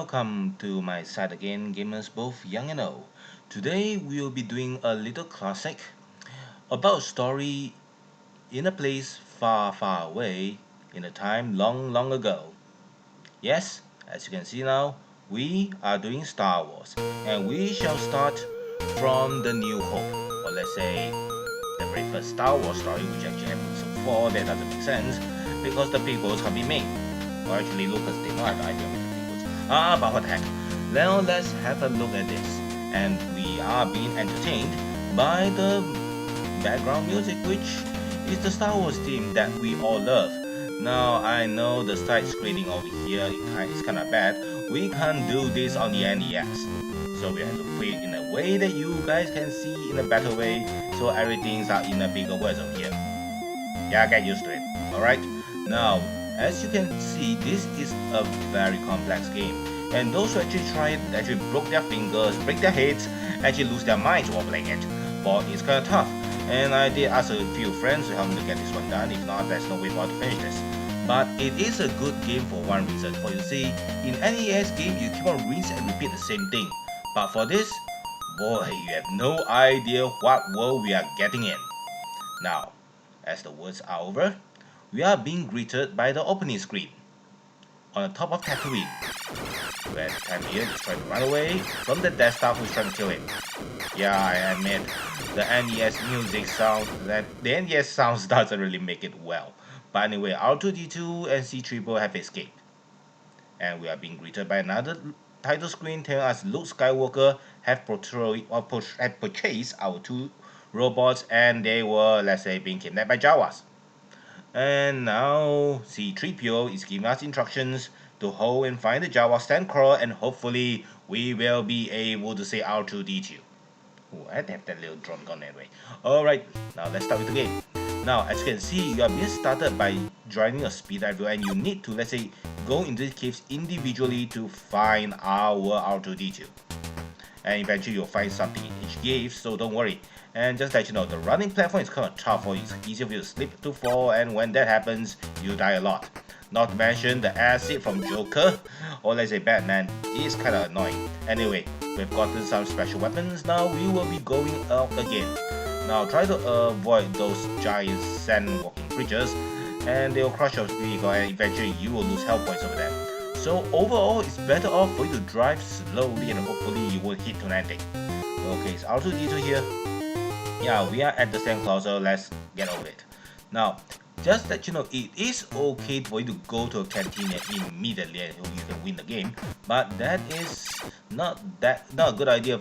welcome to my side again, gamers both young and old. Today we will be doing a little classic about a story in a place far, far away in a time long, long ago. Yes, as you can see now, we are doing Star Wars, and we shall start from the New Hope, or let's say the very first Star Wars story, which actually episode 4. That doesn't make sense because the prequels have been made. Or actually, Lucas did not have the idea of making prequels. But what the heck? Now let's have a look at this, and we are being entertained by the background music, which is the Star Wars theme that we all love. Now I know the side screening over here is kind of bad. We can't do this on the NES, so we have to put it in a way that you guys can see in a better way, so everything's out in a bigger words over here. Yeah, get used to it. Alright, now as you can see, this is a very complex game, and those who actually try it actually broke their fingers, break their heads, actually lose their minds while playing it. But it's kinda tough, and I did ask a few friends to help me to get this one done. If not, there's no way for to finish this. But it is a good game for one reason. For you see, in NES game you keep on rinse and repeat the same thing. But for this, boy, you have no idea what world we are getting in. Now, as the words are over, we are being greeted by the opening screen on the top of Tatooine, where Tatooine is trying to run away from the Death Star who's trying to kill him. Yeah, I admit, the NES music sound, the NES sounds doesn't really make it well. But anyway, R2-D2 and C-3PO have escaped, and we are being greeted by another title screen telling us Luke Skywalker have purchased our two robots, and they were, let's say, being kidnapped by Jawas. And now C-3PO is giving us instructions to hold and find the Jawa Sandcrawler, and hopefully we will be able to say R2-D2. Oh, I have that little drone gun anyway. Alright, now let's start with the game. Now, as you can see, you are being started by joining a speed diver, and you need to, let's say, go into the caves individually to find our R2-D2. And eventually you'll find something in each cave, so don't worry. And just let you know, the running platform is kind of tough, for it's easier for you to slip to fall, and when that happens, you die a lot. Not to mention the acid from Joker, or let's say Batman, is kind of annoying. Anyway, we've gotten some special weapons, now we will be going out again. Now try to avoid those giant sand walking creatures, and they'll crush your vehicle, and eventually you will lose health points over there. So overall, it's better off for you to drive slowly, and hopefully you won't hit to anything. Okay, it's R2-D2 here. Yeah, we are at the Sandcrawler, so let's get over it. Now, just that you know, it is okay for you to go to a cantina immediately and you can win the game, but that is not a good idea.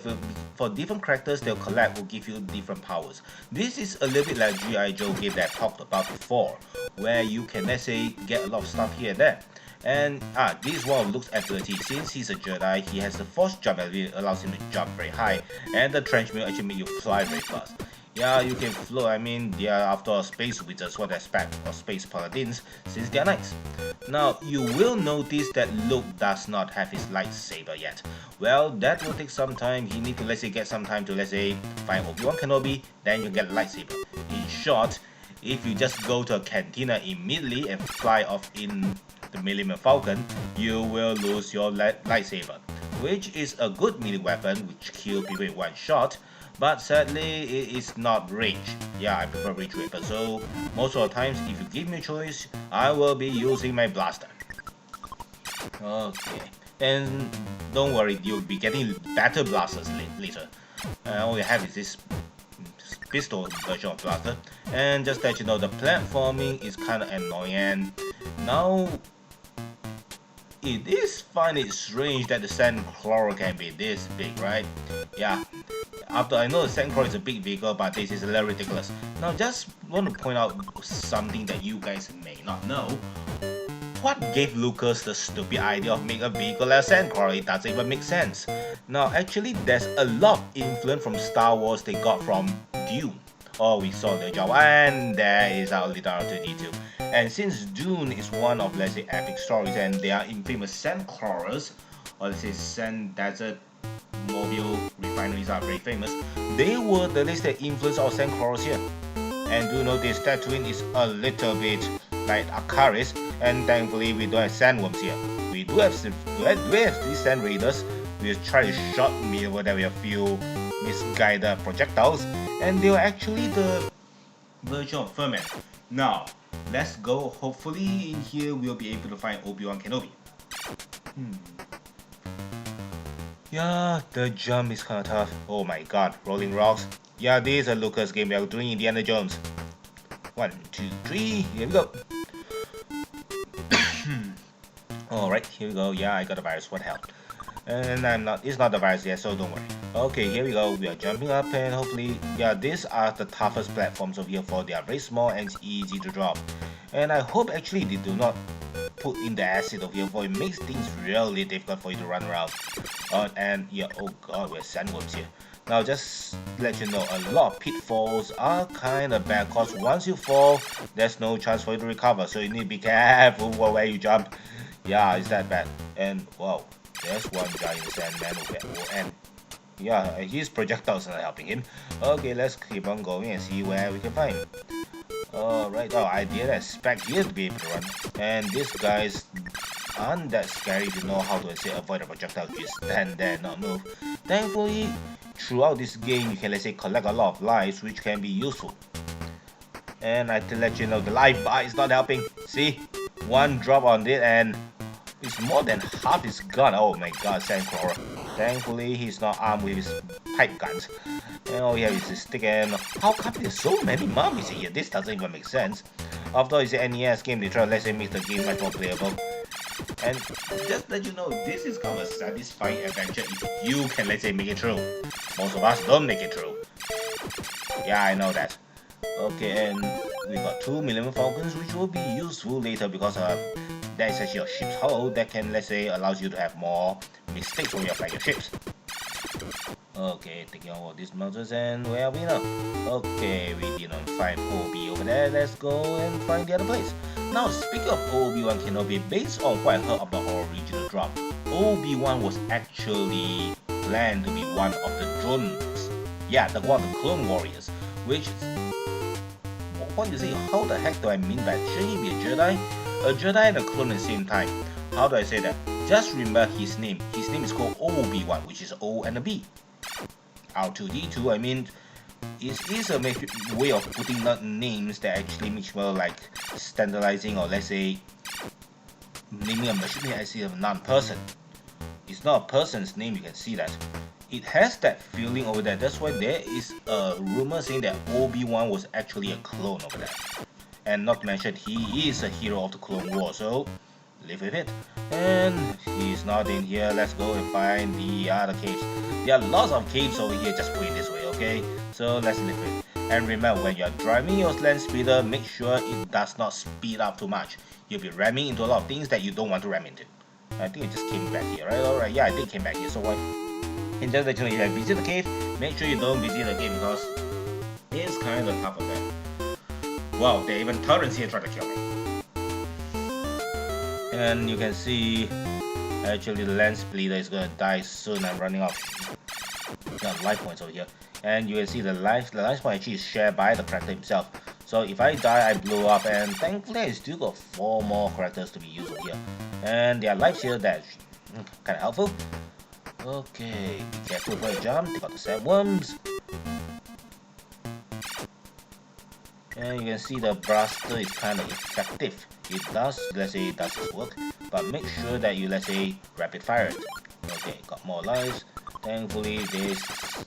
For different characters they'll collect will give you different powers. This is a little bit like G.I. Joe game that I talked about before, where you can, let's say, get a lot of stuff here and there. And this is one of Luke's ability. Since he's a Jedi, he has the force jump ability, allows him to jump very high, and the trench will actually make you fly very fast. Yeah, you can float. I mean, they are after all space wizards, what they expect, or space paladins, since they are knights. Now, you will notice that Luke does not have his lightsaber yet. Well, that will take some time. He need to, let's say, get some time to, let's say, find Obi-Wan Kenobi, then you get a lightsaber. In short, if you just go to a cantina immediately and fly off in the Millennium Falcon, you will lose your lightsaber, which is a good melee weapon which kills people in one shot. But sadly, it is not range. Yeah, I prefer range weapon, so most of the times, if you give me a choice, I will be using my blaster. Okay, and don't worry, you'll be getting better blasters later. All you have is this pistol version of blaster, and just let you know, the platforming is kind of annoying. And now, it is funny, strange that the Sandcrawler can be this big, right? Yeah. After I know the Sandcrawler is a big vehicle, but this is a little ridiculous. Now, just want to point out something that you guys may not know. What gave Lucas the stupid idea of making a vehicle like a Sandcrawler? It doesn't even make sense. Now, actually, there's a lot of influence from Star Wars they got from Dune. Oh, we saw the Jawa, and there is our little R2-D2. And since Dune is one of, let's say, epic stories, and they are infamous Sandcrawlers, or let's say Sand Desert Mobile refineries are very famous, they were the listed influence of Sandcrawlers here. And do notice Tatooine is a little bit like Akaris, and thankfully we don't have sandworms here. We do have these sand raiders. We try to shot me over there with a few misguided projectiles, and they were actually the version of Furman. Now, let's go. Hopefully in here we'll be able to find Obi-Wan Kenobi. Yeah, the jump is kinda tough. Oh my god, rolling rocks. Yeah, this is a Lucas game. We are doing Indiana Jones. 1, 2, 3, here we go. Alright, here we go. Yeah, I got a virus, what the hell. And it's not the virus yet, so don't worry. Okay, here we go. We are jumping up and hopefully, yeah, these are the toughest platforms over here for they are very small and it's easy to drop. And I hope actually they do not put in the acid over here, for it makes things really difficult for you to run around. And yeah, oh god, we have sandworms here. Now just let you know, a lot of pitfalls are kinda bad, cause once you fall, there's no chance for you to recover, so you need to be careful where you jump. Yeah, it's that bad. And wow, there's one guy in the sand, man. Okay, and yeah, his projectiles are not helping him. Okay, let's keep on going and see where we can find. Alright, oh, I didn't expect you to be able to run. And these guys aren't that scary to know how to say avoid a projectile. Just stand there and not move. Thankfully, throughout this game, you can, let's say, collect a lot of lives, which can be useful. And I have to let you know, the life bar is not helping. See? One drop on it and it's more than half is gone. Oh my god, Sandcrawler. Thankfully, he's not armed with his pipe guns. And all he has is his stick, and how come there's so many mummies here? This doesn't even make sense. After all, it's an NES game, they try to, let's say, make the game much more playable. And just let you know, this is kind of a satisfying adventure if you can, let's say, make it through. Most of us don't make it through. Yeah, I know that. Okay, and we got 2 Millennium Falcons, which will be useful later because that is actually a ship's hull that can, let's say, allows you to have more mistakes when you're flying your ships. Okay, taking all these mountains, and where are we now? Okay, we didn't find Obi over there. Let's go and find the other place. Now, speaking of Obi-Wan Kenobi, based on what I heard of the original drop, Obi-Wan was actually planned to be one of the drones. Yeah, one of the clone warriors, which is... What do you say? How the heck do I mean by should he be a Jedi? A Jedi and a clone at the same time. How do I say that? Just remember his name. His name is called Obi-Wan, which is O and a B. R2-D2, I mean, it is a way of putting out names that actually makes well like standardizing, or let's say naming a machine as a non-person. It's not a person's name, you can see that. It has that feeling over there. That's why there is a rumor saying that Obi-Wan was actually a clone over there. And not to mention, he is a hero of the Clone War, so live with it. And he's not in here. Let's go and find the other caves. There are lots of caves over here, just put it this way, okay? So let's live with it. And remember, when you're driving your land speeder, make sure it does not speed up too much. You'll be ramming into a lot of things that you don't want to ram into. I think it just came back here, right? Alright, yeah, I did came back here, so what? And just let you know, if you visit the cave, make sure you don't visit the cave because it's kind of tough of that. Wow, there are even turrets here trying to kill me. And you can see, actually the land splitter is gonna die soon. I'm running out of life points over here. And you can see the life point actually is shared by the character himself. So if I die, I blow up, and thankfully I still got 4 more characters to be used over here. And there are lives here that's kind of helpful. Okay, be careful before you jump. Take out the sandworms. And you can see the blaster is kind of effective. It does, let's say, it does its work, but make sure that you, let's say, rapid fire it. Okay, got more lives. Thankfully, these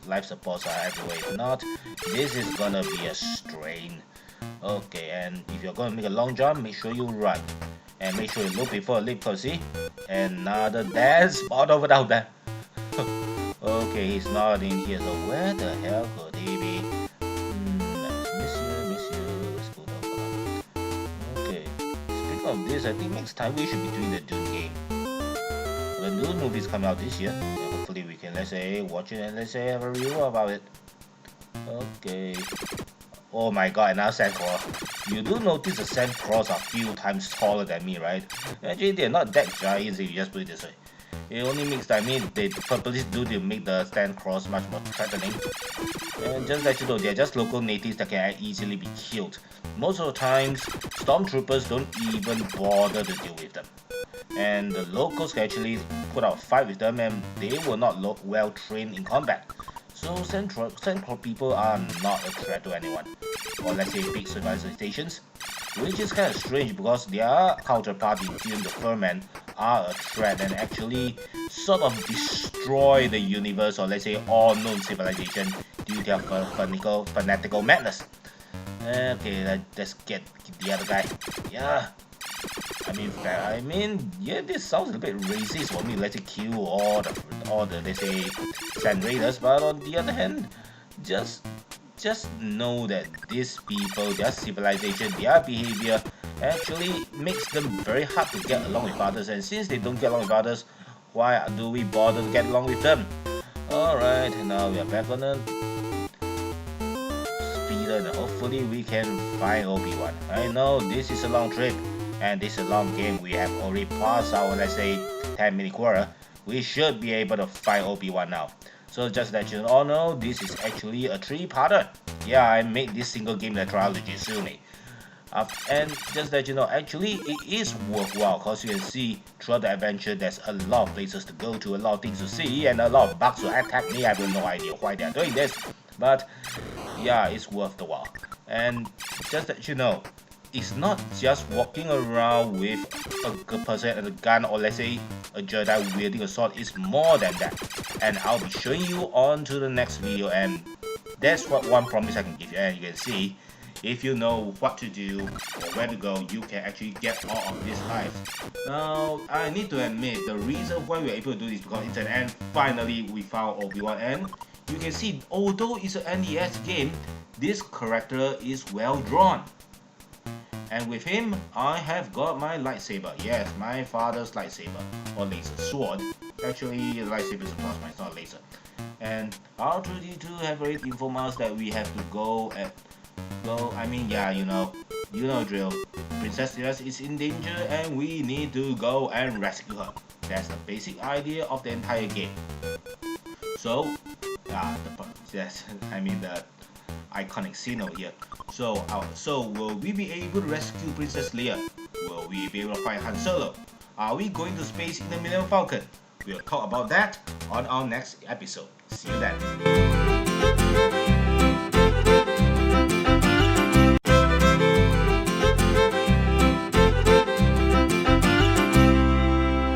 life supports are everywhere. If not, this is gonna be a strain. Okay, and if you're gonna make a long jump, make sure you run. And make sure you look before a leap, cause see? Another dead spot over there. Okay, he's not in here, so where the hell could he be? Miss you. Let's go down. Okay, speaking of this, I think next time we should be doing the Dune game. The new movie's coming out this year, and hopefully we can, let's say, watch it and let's say have a review about it. Okay. Oh my god, another sandcrawler. You do notice the sandcrawlers are a few times taller than me, right? Actually, they're not that giant if you just put it this way. It only makes that, I mean, they purposely do to make the sandcrawlers much more threatening. And just let you know, they're just local natives that can easily be killed. Most of the times, stormtroopers don't even bother to deal with them. and the locals can actually put out a fight with them, and they were not well trained in combat. So Central people are not a threat to anyone, or let's say big civilizations, which is kind of strange because their counterparty during the Furman are a threat and actually sort of destroy the universe, or let's say all known civilization due to their fanatical madness. Okay, let's get the other guy. Yeah, yeah, this sounds a bit racist for me. Let's say kill all the let's say Sand Raiders, but on the other hand, just know that these people, their civilization, their behavior actually makes them very hard to get along with others. And since they don't get along with others, why do we bother to get along with them? Alright, now we are back on the speeder, and hopefully we can find Obi-Wan. I know this is a long trip and this is a long game. We have already passed our, let's say, 10-minute quarter. We should be able to find Obi-Wan now. So just let you all know, this is actually a 3-parter. Yeah, I made this single game the trilogy soon. And just let you know, actually it is worthwhile because you can see throughout the adventure there's a lot of places to go to, a lot of things to see, and a lot of bugs to attack me. I have no idea why they're doing this, but yeah, it's worth the while. And just let you know, it's not just walking around with a good person and a gun, or let's say a Jedi wielding a sword. It's more than that, and I'll be showing you on to the next video, and that's what one promise I can give you. And you can see, if you know what to do or where to go, you can actually get all of this life. Now, I need to admit, the reason why we're able to do this is because in the end, finally we found Obi-Wan, and you can see, although it's an NES game, this character is well drawn. And with him, I have got my lightsaber. Yes, my father's lightsaber, or laser sword. Actually, the lightsaber is a plasma, it's not a laser. And R2-D2 have already informed us that we have to go. Yeah, you know drill. Princess Leia is in danger, and we need to go and rescue her. That's the basic idea of the entire game. So, the iconic scene over here. So will we be able to rescue Princess Leia? Will we be able to find Han Solo? Are we going to space in the Millennium Falcon? We'll talk about that on our next episode. See you then.